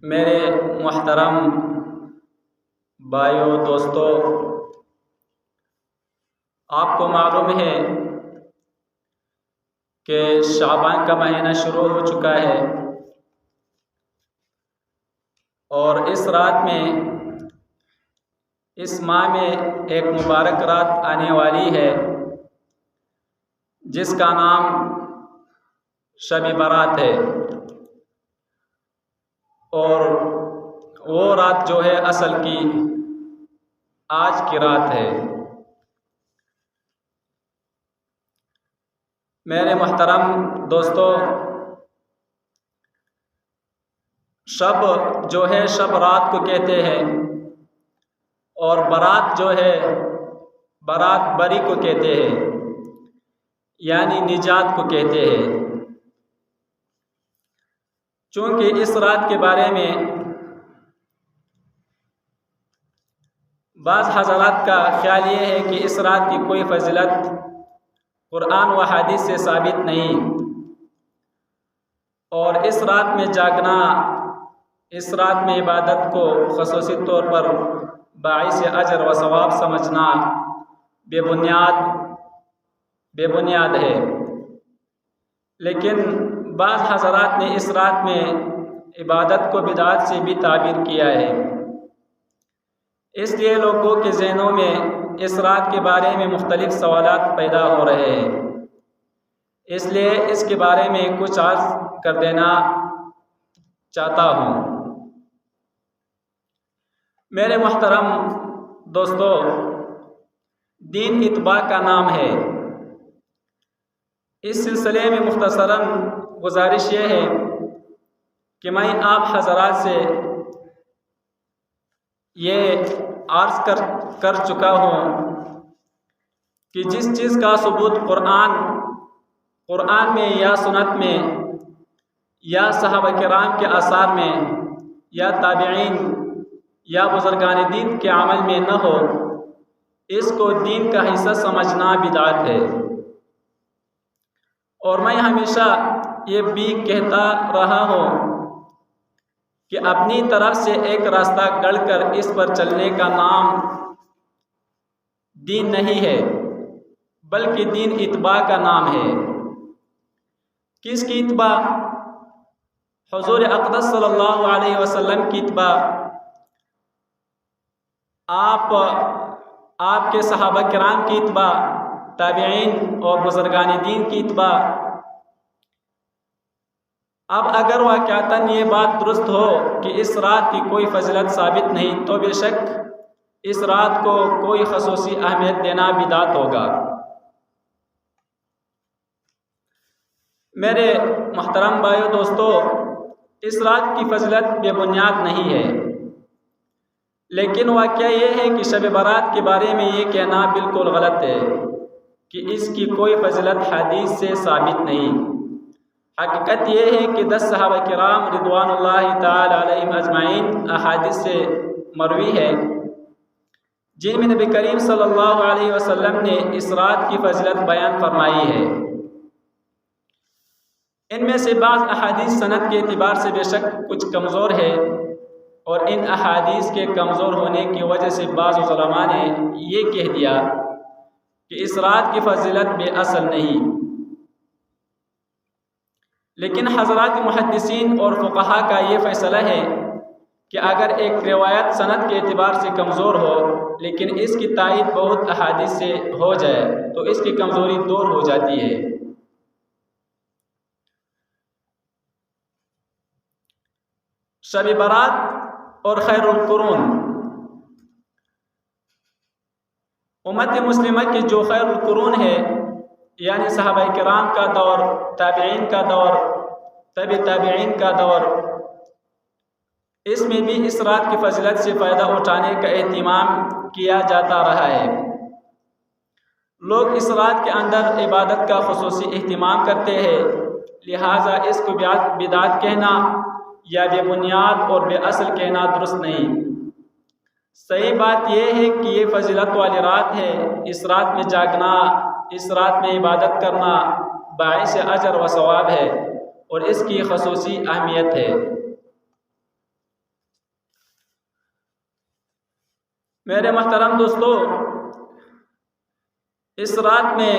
मेरे मुहतरम भाइयों दोस्तों, आपको मालूम है कि शाबान का महीना शुरू हो चुका है और इस माह में एक मुबारक रात आने वाली है जिसका नाम शब बारात है। और वो रात जो है असल की आज की रात है। मेरे मुहतरम दोस्तों, शब जो है शब रात को कहते हैं और बारात जो है बारात बरी को कहते हैं, यानी निजात को कहते हैं। चूँकि इस रात के बारे में बाज़ हज़रात का ख्याल ये है कि इस रात की कोई फजीलत कुरान व हदीस से साबित नहीं, और इस रात में जागना, इस रात में इबादत को ख़ुसूसी तौर पर बाइस अजर व सवाब समझना बेबुनियाद है। लेकिन बाज़ हज़रात ने इस रात में इबादत को बिदात से भी ताबीर किया है। इसलिए लोगों के ज़हनों में इस रात के बारे में मुख्तलिफ सवालात पैदा हो रहे हैं। इसलिए इसके बारे में कुछ अर्ज़ कर देना चाहता हूँ। मेरे मुहतरम दोस्तों, दीन इत्बा का नाम है। इस सिलसिले में मुख्तसरन गुजारिश ये है कि मैं आप हज़रात से ये अर्ज़ कर चुका हूँ कि जिस चीज़ का सबूत कुरान में या सुन्नत में या सहाबा किराम के आसार में या ताबिईन या बुज़ुर्गान दीन के अमल में न हो, इसको दीन का हिस्सा समझना बिदात है। और मैं हमेशा ये भी कहता रहा हूँ कि अपनी तरफ से एक रास्ता गढ़कर इस पर चलने का नाम दीन नहीं है, बल्कि दीन इत्बा का नाम है। किसकी इत्बा? हुज़ूर अक़दस सल्लल्लाहु अलैहि वसल्लम की इत्बा, आपके सहाबा किराम की इत्बा, ताबिईन और बुज़ुर्गान दीन की इत्बा। अब अगर वाक़अतन ये बात दुरुस्त हो कि इस रात की कोई फजीलत साबित नहीं, तो बेशक इस रात को कोई ख़ुसूसी अहमियत देना बिदात होगा। मेरे मुहतरम भाइयों दोस्तों, इस रात की फजीलत बेबुनियाद नहीं है, लेकिन वाक़या ये है कि शब बारात के बारे में ये कहना बिल्कुल गलत है कि इसकी कोई फजीलत हदीस से साबित नहीं। हकीकत ये है कि 10 सहाबा किराम रिदवानुल्लाहि ताला अलैहिम अजमाइन अहादीस से मरवी है जिनमें नबी करीम सल्लल्लाहु अलैहि वसल्लम ने इस रात की फजीलत बयान फरमाई है। इनमें से बाज़ अहादीस सनद के एतबार से बेशक कुछ कमज़ोर है, और इन अहादीस के कमज़ोर होने की वजह से बाज़ उलमा ने ये कह दिया कि इस रात की फजीलत बेअसल नहीं। लेकिन हज़रात मुहद्दिसीन और फ़ुक़हा का ये फ़ैसला है कि अगर एक रिवायत सनद के एतबार से कमज़ोर हो लेकिन इसकी तायीद बहुत अहादीस से हो जाए तो इसकी कमज़ोरी दूर हो जाती है। शब बारात और खैरुल कुरून, उम्मत मुस्लिमा की जो खैरुल कुरून है, यानी सहाबा किराम का दौर, ताबिईन का दौर, तबी ताबिईन का दौर, इसमें भी इस रात की फजीलत से फ़ायदा उठाने का एहतिमाम किया जाता रहा है। लोग इस रात के अंदर इबादत का ख़ुसूसी एहतिमाम करते हैं, लिहाजा इसको बिदात कहना या बेबुनियाद और बेअसल कहना दुरुस्त नहीं। सही बात यह है कि ये फजीलत वाली रात है। इस रात में जागना, इस रात में इबादत करना बाइस अजर व सवाब है और इसकी ख़ुसूसी अहमियत है। मेरे मोहतरम दोस्तों, इस रात में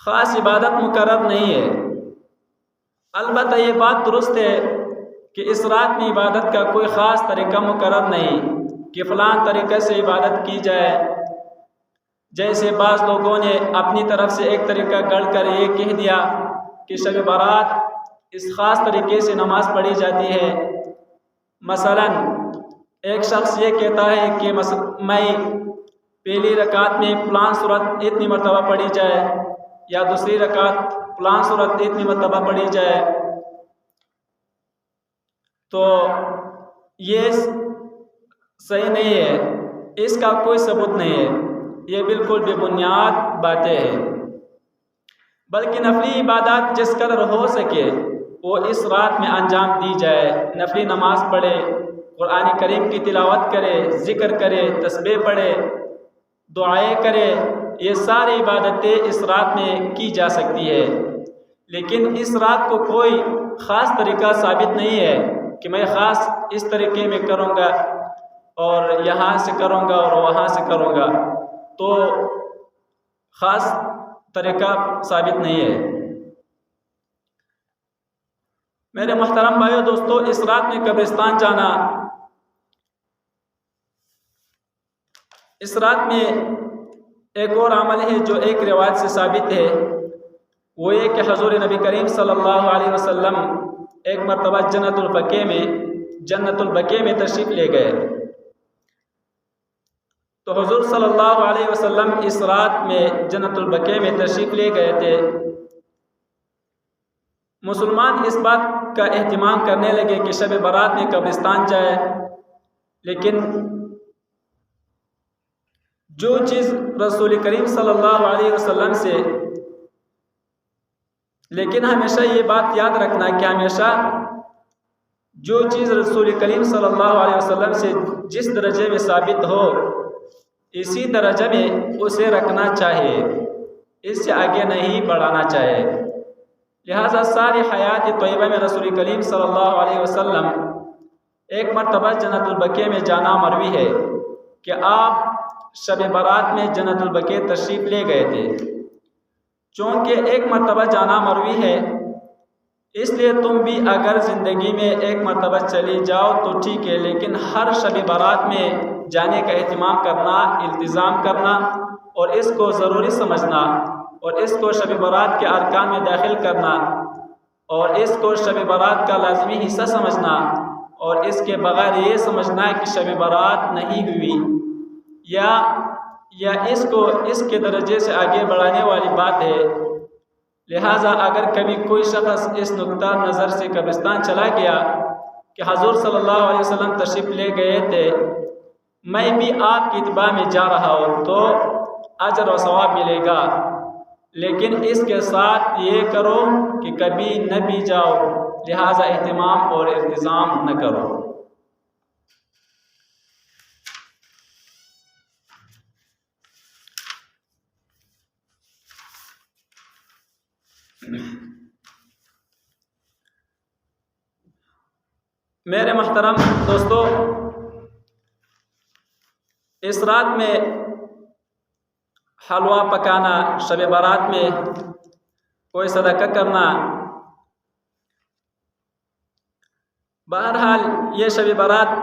ख़ास इबादत मुकर्रर नहीं है। अलबत्ता ये बात दुरुस्त है कि इस रात में इबादत का कोई ख़ास तरीक़ा मुकर्रर नहीं कि फ़लाँ तरीक़े से इबादत की जाए। जैसे बाज़ लोगों ने अपनी तरफ से एक तरीक़ा गढ़ कर ये कह दिया कि शब बारात इस ख़ास तरीक़े से नमाज़ पढ़ी जाती है। मसलन एक शख्स ये कहता है कि मैं पहली रकात में फ़लाँ सूरत इतनी मरतबा पढ़ी जाए या दूसरी रकात फ़लाँ सूरत इतनी मरतबा पढ़ी जाए, तो ये सही नहीं है, इसका कोई सबूत नहीं है, ये बिल्कुल बेबुनियाद बातें हैं। बल्कि नफली इबादत जिस कदर हो सके वो इस रात में अंजाम दी जाए। नफली नमाज पढ़े, कुरान करीम की तिलावत करे, ज़िक्र करे, तस्बीह पढ़े, दुआएं करे, ये सारी इबादतें इस रात में की जा सकती है। लेकिन इस रात को कोई ख़ास तरीक़ा साबित नहीं है कि मैं ख़ास इस तरीक़े में करूँगा और यहाँ से करूँगा और वहाँ से करूँगा, तो ख़ास तरीक़ा साबित नहीं है। मेरे मोहतरम भाइयों दोस्तों, इस रात में कब्रिस्तान जाना, इस रात में एक और अमल है जो एक रिवायत से साबित है। वो ये कि हज़ूर नबी करीम सल्लल्लाहु अलैहि वसल्लम एक मरतबा जन्नतुल बक़ी में तशरीफ़ ले गए। तो हुज़ूर सल्लल्लाहु अलैहि वसल्लम इस रात में जन्नतुल बक़ी में तशरीफ़ ले गए थे। मुसलमान इस बात का एहतिमाम करने लगे कि शब बारात में कब्रिस्तान जाए, लेकिन जो चीज़ रसूल करीम सल्लल्लाहु अलैहि वसल्लम से, लेकिन हमेशा ये बात याद रखना कि हमेशा जो चीज़ रसूल करीम सल्लल्लाहु अलैहि वसल्लम से जिस दर्जे में साबित हो, इसी दर्जे में उसे रखना चाहिए, इससे आगे नहीं बढ़ाना चाहिए। लिहाजा सारी हयात तय्यबा में रसूल करीम सल्लल्लाहु अलैहि वसल्लम एक मरतबा जन्नतुल बक़ी में जाना मरवी है कि आप शब बारात में जन्नतुल बक़ी तशरीफ़ ले गए थे। चूँकि एक मरतबा जाना मरवी है, इसलिए तुम भी अगर ज़िंदगी में एक मरतबा चली जाओ तो ठीक है, लेकिन हर शब बारात में जाने का एहतिमाम करना, इल्तिज़ाम करना और इसको ज़रूरी समझना और इसको शब बारात के अरकान में दाखिल करना और इसको शब बारात का लाज़मी हिस्सा समझना और इसके बग़ैर ये समझना कि शब बारात नहीं हुई या इसको इसके दर्जे से आगे बढ़ाने वाली बात है। लिहाजा अगर कभी कोई शख्स इस नुक्ता नज़र से कब्रिस्तान चला गया कि हज़ूर सल्लल्लाहु अलैहि वसल्लम तशरीफ़ ले गए थे, मैं भी आपकी इत्बा में जा रहा हूँ, तो अजर व सवाब मिलेगा, लेकिन इसके साथ ये करो कि कभी न भी जाओ, लिहाजा एहतिमाम और इल्तिज़ाम न करो। मेरे मोहतरम दोस्तों, इस रात में हलवा पकाना, शब बारात में कोई सदका करना, बहरहाल ये शब बारात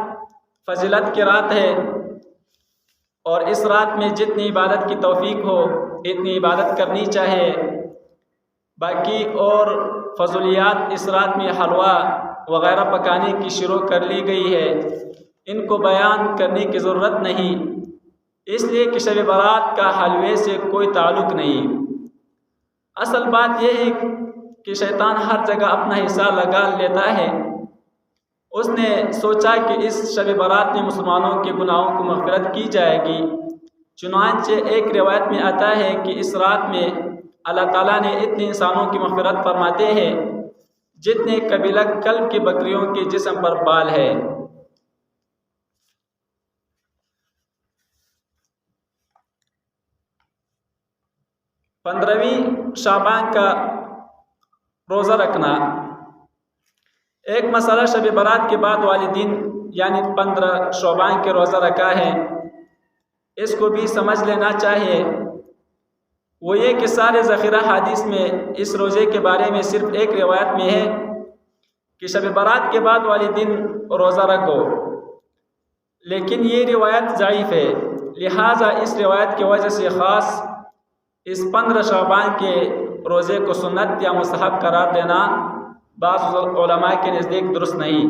फजीलत की रात है और इस रात में जितनी इबादत की तौफीक हो इतनी इबादत करनी चाहिए। बाकी और फजूलियात इस रात में हलवा वग़ैरह पकाने की शुरू कर ली गई है, इनको बयान करने की ज़रूरत नहीं, इसलिए कि शब बारात का हलवे से कोई ताल्लुक़ नहीं। असल बात यह है कि शैतान हर जगह अपना हिस्सा लगा लेता है। उसने सोचा कि इस शब बारात में मुसलमानों के गुनाहों को मग़फ़िरत की जाएगी। चुनांचे एक रिवायत में आता है कि इस रात में अल्लाह ताला ने इतने इंसानों की मग़फ़िरत फरमाते हैं जितने कबीला कल्ब की बकरियों के जिस्म पर बाल है। पंद्रहवीं शाबान का रोज़ा रखना। एक मसला शब बारात के बाद वाले दिन यानी 15 शौबान के रोज़ा रखा है, इसको भी समझ लेना चाहिए। वो ये कि सारे ज़ख़ीरा हदीस में इस रोज़े के बारे में सिर्फ़ एक रिवायत में है कि शब बारात के बाद वाले दिन रोज़ा रखो, लेकिन ये रिवायत ज़ईफ़ है। लिहाजा इस रिवायत की वजह से ख़ास इस 15 शौबान के रोज़े को सुन्नत या मुस्तहब करार देना बाज़ उलमा के नज़दीक दुरुस्त नहीं।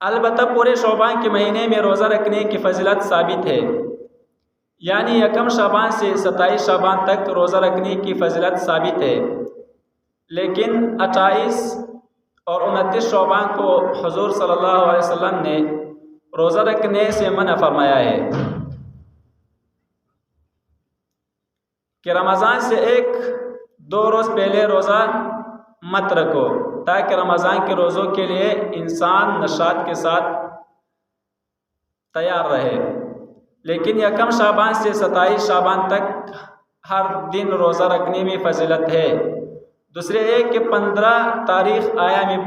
अलबत्ता पूरे शौबान के महीने में रोज़ा रखने की फजीलत साबित है, यानी 1 शबान से 27 शबान तक रोज़ा रखने की फजीलत साबित है। लेकिन 28 और 29 शौबान को हुज़ूर सल्लल्लाहु अलैहि वसल्लम ने रोज़ा रखने से मना फरमाया है कि रमज़ान से 1-2 रोज़ पहले रोज़ा मत रखो, ताकि रमज़ान के रोज़ों के लिए इंसान नशात के साथ तैयार रहे। लेकिन 1 शबान से 27 शबान तक हर दिन रोज़ा रखने में फजीलत है। दूसरे एक कि 15 तारीख़ आया में